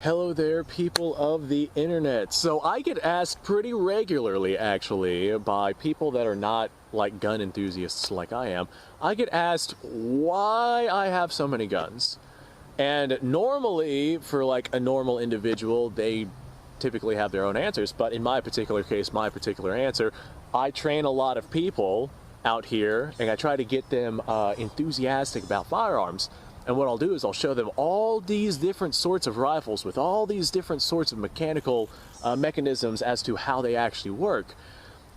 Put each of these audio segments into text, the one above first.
Hello there, people of the internet. So I get asked pretty regularly, actually, by people that are not like gun enthusiasts like I am. I get asked why I have so many guns. And normally, for like a normal individual, they typically have their own answers. But in my particular case, my particular answer, I train a lot of people out here and I try to get them enthusiastic about firearms. And what I'll do is I'll show them all these different sorts of rifles with all these different sorts of mechanical mechanisms as to how they actually work.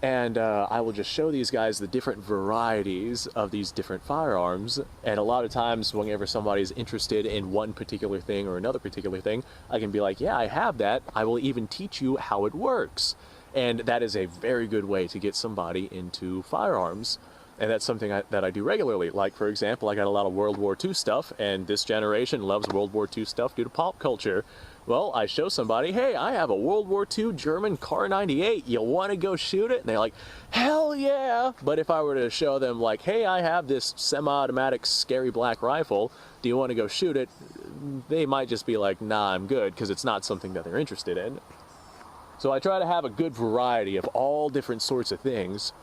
And I will just show these guys the different varieties of these different firearms. And a lot of times whenever somebody's interested in one particular thing or another particular thing, I can be like, yeah, I have that. I will even teach you how it works. And that is a very good way to get somebody into firearms. And that's something that I do regularly. Like, for example, I got a lot of World War II stuff, and this generation loves World War II stuff due to pop culture. Well, I show somebody, hey, I have a World War II German Kar 98. You want to go shoot it? And they're like, hell yeah! But if I were to show them, like, hey, I have this semi-automatic scary black rifle. Do you want to go shoot it? They might just be like, nah, I'm good, because it's not something that they're interested in. So I try to have a good variety of all different sorts of things.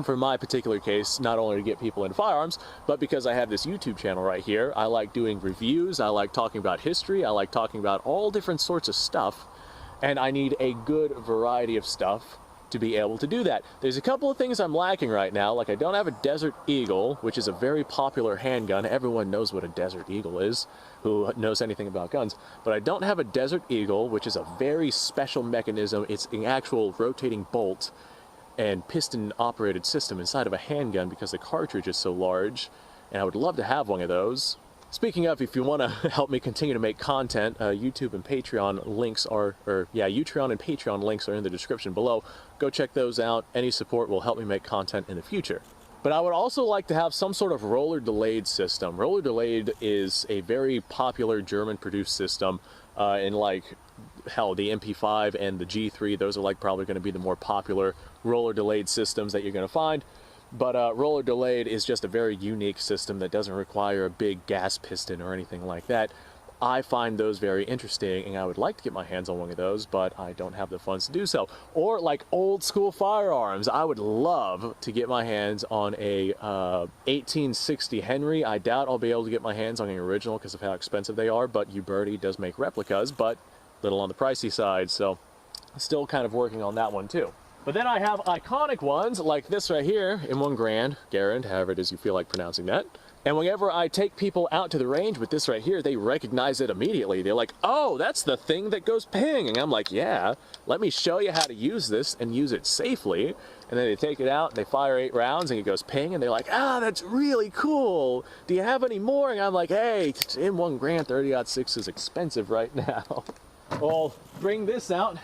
For my particular case, not only to get people into firearms, but because I have this YouTube channel right here. I like doing reviews, I like talking about history, I like talking about all different sorts of stuff, and I need a good variety of stuff to be able to do that. There's a couple of things I'm lacking right now, like I don't have a Desert Eagle, which is a very popular handgun. Everyone knows what a Desert Eagle is, who knows anything about guns, but I don't have a Desert Eagle, which is a very special mechanism. It's an actual rotating bolt and piston operated system inside of a handgun because the cartridge is so large, and I would love to have one of those. Speaking of, if you want to help me continue to make content, YouTube and Patreon links are, YouTube and Patreon links are in the description below. Go check those out. Any support will help me make content in the future. But I would also like to have some sort of roller delayed system. Roller delayed is a very popular German produced system in like, hell, the MP5 and the G3, those are like probably going to be the more popular roller delayed systems that you're going to find. But roller delayed is just a very unique system that doesn't require a big gas piston or anything like that. I find those very interesting, and I would like to get my hands on one of those, but I don't have the funds to do so. Or like old school firearms, I would love to get my hands on a 1860 Henry. I doubt I'll be able to get my hands on an original because of how expensive they are, but Uberti does make replicas, but little on the pricey side, so still kind of working on that one too. But then I have iconic ones like this right here in $1 Garand, however it is you feel like pronouncing that. And whenever I take people out to the range with this right here, they recognize it immediately. They're like, oh, that's the thing that goes ping. And I'm like, yeah, let me show you how to use this and use it safely. And then they take it out and they fire 8 rounds and it goes ping. And they're like, ah, that's really cool. Do you have any more? And I'm like, hey, in $1 30-06 is expensive right now. Well, bring this out,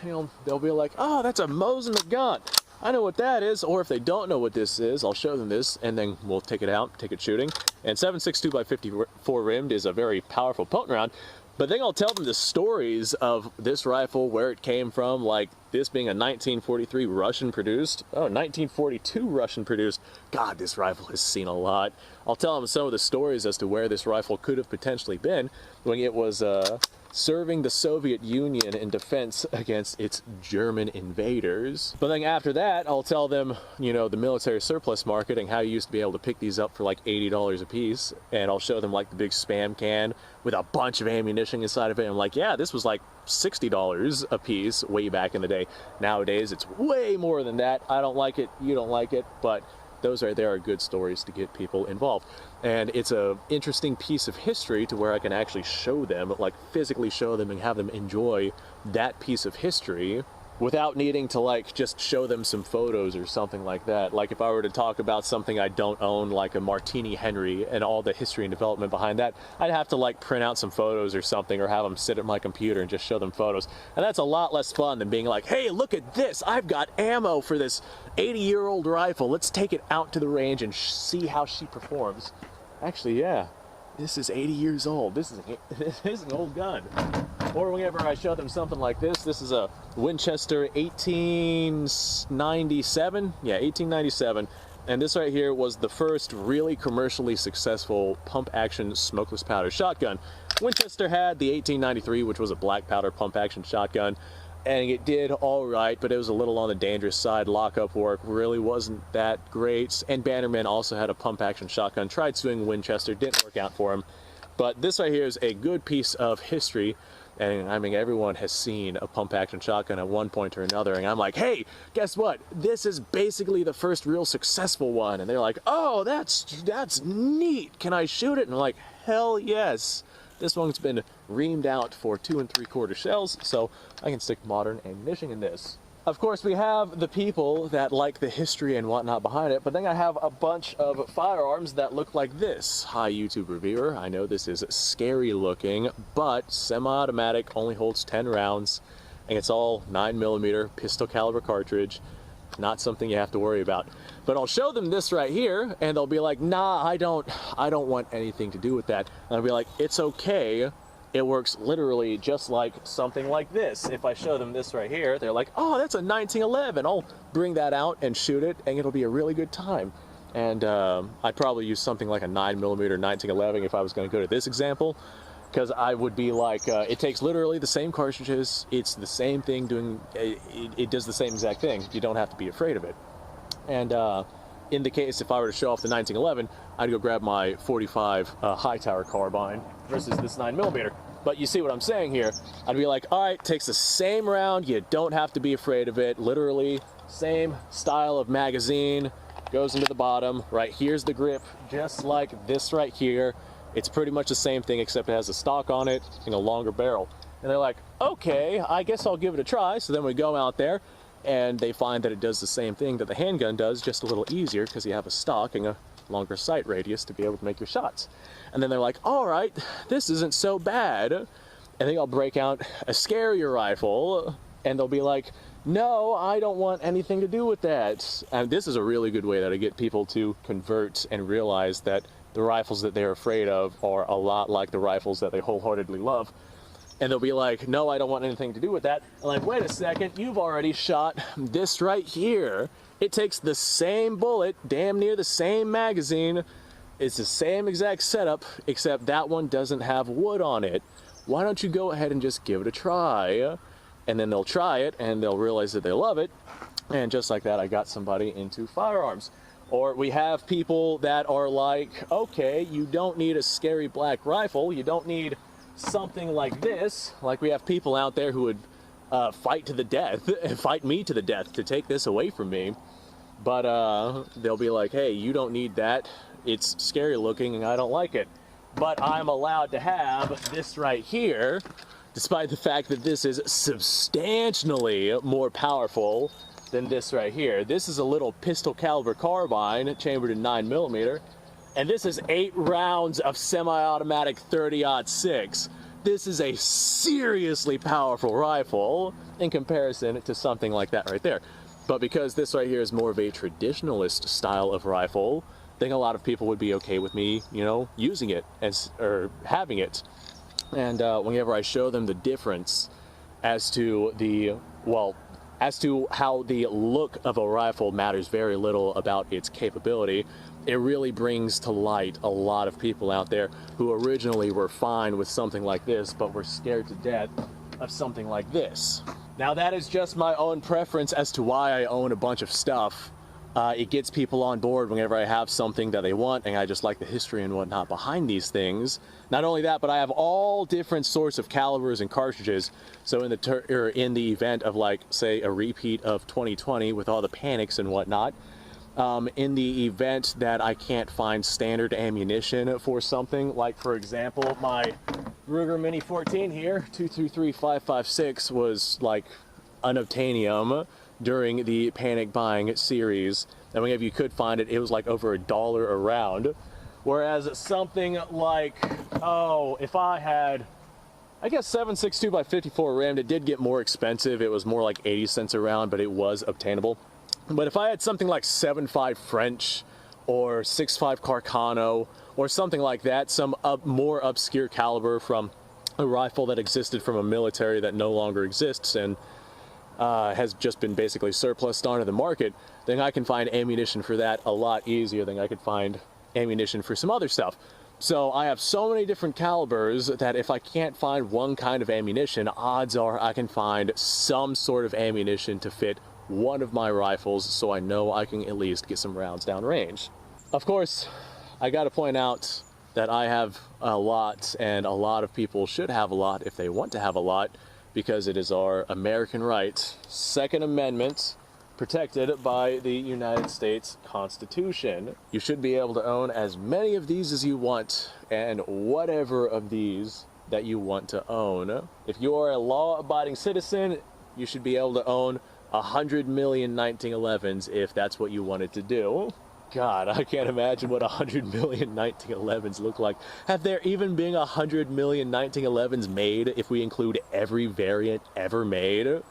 they'll be like, oh, that's a Mosin Nagant. I know what that is. Or if they don't know what this is, I'll show them this, and then we'll take it out, take it shooting. And 7.62 by 54 rimmed is a very powerful potent round. But then I'll tell them the stories of this rifle, where it came from, like this being a 1943 Russian produced, 1942 Russian produced. God, this rifle has seen a lot. I'll tell them some of the stories as to where this rifle could have potentially been when it was serving the Soviet Union in defense against its German invaders. But then after that, I'll tell them, the military surplus market and how you used to be able to pick these up for like $80 a piece. And I'll show them like the big spam can with a bunch of ammunition inside of it. And I'm like, yeah, this was like $60 a piece way back in the day. Nowadays, it's way more than that. I don't like it, you don't like it, but those right there are good stories to get people involved. And it's a interesting piece of history to where I can actually show them, like physically show them and have them enjoy that piece of history without needing to like just show them some photos or something like that. Like if I were to talk about something I don't own, like a Martini Henry and all the history and development behind that, I'd have to like print out some photos or something or have them sit at my computer and just show them photos. And that's a lot less fun than being like, hey, look at this, I've got ammo for this 80-year-old rifle. Let's take it out to the range and see how she performs. Actually, yeah, this is 80 years old. This is an old gun. Or whenever I show them something like this, this is a Winchester 1897. Yeah, 1897. And this right here was the first really commercially successful pump-action smokeless powder shotgun. Winchester had the 1893, which was a black powder pump-action shotgun, and it did all right, but it was a little on the dangerous side. Lockup work really wasn't that great. And Bannerman also had a pump-action shotgun. Tried suing Winchester, didn't work out for him. But this right here is a good piece of history. And I mean, everyone has seen a pump-action shotgun at one point or another. And I'm like, hey, guess what? This is basically the first real successful one. And they're like, oh, that's neat. Can I shoot it? And I'm like, hell yes. This one's been reamed out for 2 3/4 shells, so I can stick modern ammunition in this. Of course, we have the people that like the history and whatnot behind it, but then I have a bunch of firearms that look like this. Hi, YouTube reviewer. I know this is scary looking, but semi-automatic, only holds 10 rounds, and it's all 9mm pistol caliber cartridge. Not something you have to worry about. But I'll show them this right here, and they'll be like, nah, I don't want anything to do with that. And I'll be like, it's okay. It works literally just like something like this. If I show them this right here, they're like, oh, that's a 1911. I'll bring that out and shoot it, and it'll be a really good time. And I'd probably use something like a 9mm 1911 if I was going to go to this example, because I would be like, it takes literally the same cartridges. It's the same thing doing, it does the same exact thing. You don't have to be afraid of it. And in the case, if I were to show off the 1911, I'd go grab my 45 Hightower carbine versus this 9mm. But you see what I'm saying here. I'd be like, all right, takes the same round. You don't have to be afraid of it. Literally, same style of magazine. Goes into the bottom. Right here's the grip, just like this right here. It's pretty much the same thing, except it has a stock on it and a longer barrel. And they're like, okay, I guess I'll give it a try. So then we go out there, and they find that it does the same thing that the handgun does, just a little easier, because you have a stock and a longer sight radius to be able to make your shots. And then they're like, all right, this isn't so bad. And then I'll break out a scarier rifle, and they'll be like, no, I don't want anything to do with that. And this is a really good way that I get people to convert and realize that the rifles that they're afraid of are a lot like the rifles that they wholeheartedly love. And they'll be like, no, I don't want anything to do with that. I'm like, wait a second, you've already shot this right here. It takes the same bullet, damn near the same magazine. It's the same exact setup, except that one doesn't have wood on it. Why don't you go ahead and just give it a try? And then they'll try it, and they'll realize that they love it. And just like that, I got somebody into firearms. Or we have people that are like, okay, you don't need a scary black rifle. You don't need something like this. Like, we have people out there who would fight to the death, fight me to the death to take this away from me. But they'll be like, hey, you don't need that. It's scary looking and I don't like it. But I'm allowed to have this right here, despite the fact that this is substantially more powerful than this right here. This is a little pistol caliber carbine chambered in 9mm, and this is 8 rounds of semi-automatic 30-06. This is a seriously powerful rifle in comparison to something like that right there. But because this right here is more of a traditionalist style of rifle, I think a lot of people would be okay with me, you know, using it or having it. And whenever I show them the difference as to how the look of a rifle matters very little about its capability, it really brings to light a lot of people out there who originally were fine with something like this, but were scared to death of something like this. Now, that is just my own preference as to why I own a bunch of stuff. It gets people on board whenever I have something that they want, and I just like the history and whatnot behind these things. Not only that, but I have all different sorts of calibers and cartridges. So in the event of, like, say, a repeat of 2020 with all the panics and whatnot, in the event that I can't find standard ammunition for something, like, for example, my Ruger Mini 14 here, 223-556, was like unobtainium during the panic buying series, and whenever you could find it, it was like over $1 a round. Whereas something like, oh, if I had, I guess 7.62x54 rammed, it did get more expensive. It was more like 80 cents a round, but it was obtainable. But if I had something like 7.5 French or 6.5 Carcano or something like that, some more obscure caliber from a rifle that existed from a military that no longer exists, and has just been basically surplused onto the market, then I can find ammunition for that a lot easier than I could find ammunition for some other stuff. So I have so many different calibers that if I can't find one kind of ammunition, odds are I can find some sort of ammunition to fit one of my rifles, so I know I can at least get some rounds down range. Of course, I gotta point out that I have a lot, and a lot of people should have a lot if they want to have a lot, because it is our American right, Second Amendment, protected by the United States Constitution. You should be able to own as many of these as you want, and whatever of these that you want to own. If you are a law-abiding citizen, you should be able to own 100 million 1911s if that's what you wanted to do. God, I can't imagine what 100 million 1911s look like. Have there even been 100 million 1911s made if we include every variant ever made?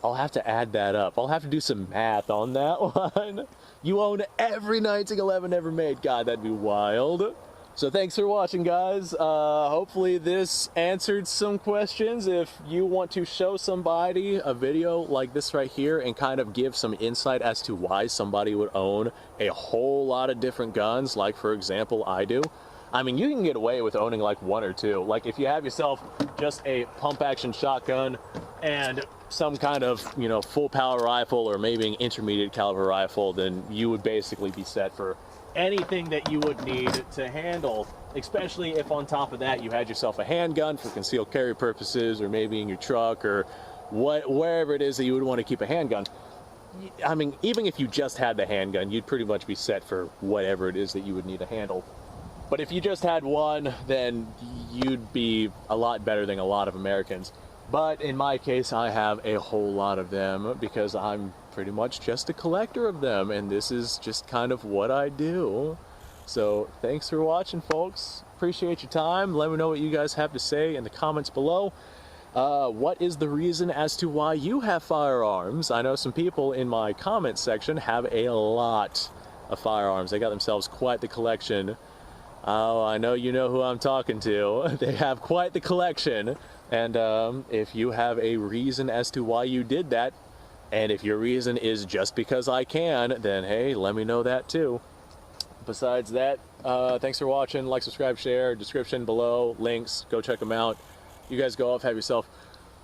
I'll have to add that up. I'll have to do some math on that one. You own every 1911 ever made. God, that'd be wild. So thanks for watching, guys. Hopefully this answered some questions. If you want to show somebody a video like this right here and kind of give some insight as to why somebody would own a whole lot of different guns, like for example I do, I mean, you can get away with owning like one or two. Like if you have yourself just a pump action shotgun and some kind of, you know, full power rifle or maybe an intermediate caliber rifle, then you would basically be set for anything that you would need to handle, especially if on top of that you had yourself a handgun for concealed carry purposes, or maybe in your truck, or wherever it is that you would want to keep a handgun. I mean, even if you just had the handgun, you'd pretty much be set for whatever it is that you would need to handle. But if you just had one, then you'd be a lot better than a lot of Americans. But in my case, I have a whole lot of them because I'm pretty much just a collector of them, and this is just kind of what I do. So thanks for watching, folks. Appreciate your time. Let me know what you guys have to say in the comments below. What is the reason as to why you have firearms? I know some people in my comment section have a lot of firearms. They got themselves quite the collection. Oh, I know you know who I'm talking to. They have quite the collection. And if you have a reason as to why you did that, and if your reason is just because I can, then hey, let me know that too. Besides that, thanks for watching. Like, subscribe, share, description below, links, go check them out. You guys go off, have yourself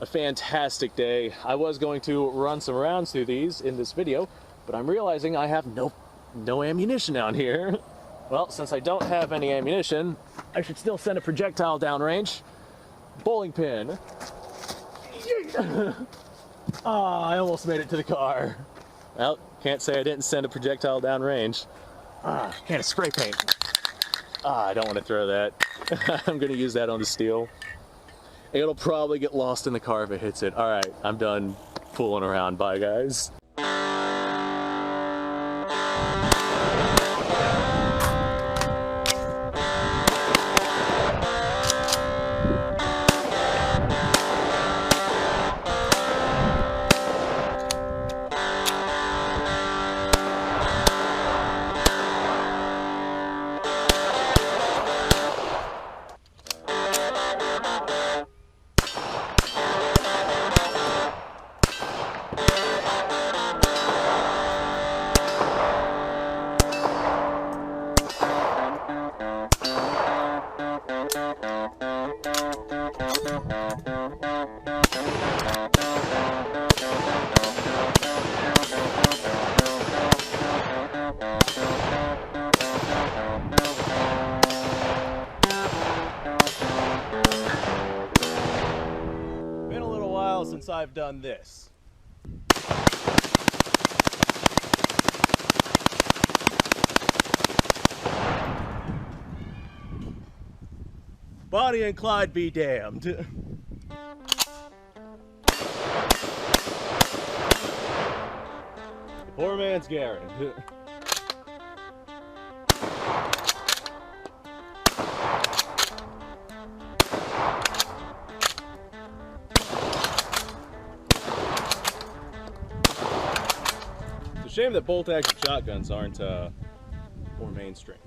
a fantastic day. I was going to run some rounds through these in this video, but I'm realizing I have no ammunition down here. Well, since I don't have any ammunition, I should still send a projectile downrange. Bowling pin. Ah, I almost made it to the car. Well, can't say I didn't send a projectile downrange. Ah, can of spray paint. Ah, I don't want to throw that. I'm going to use that on the steel. It'll probably get lost in the car if it hits it. Alright, I'm done fooling around. Bye, guys. Since I've done this. Bonnie and Clyde be damned. Poor man's Gary. Shame that bolt action shotguns aren't more mainstream.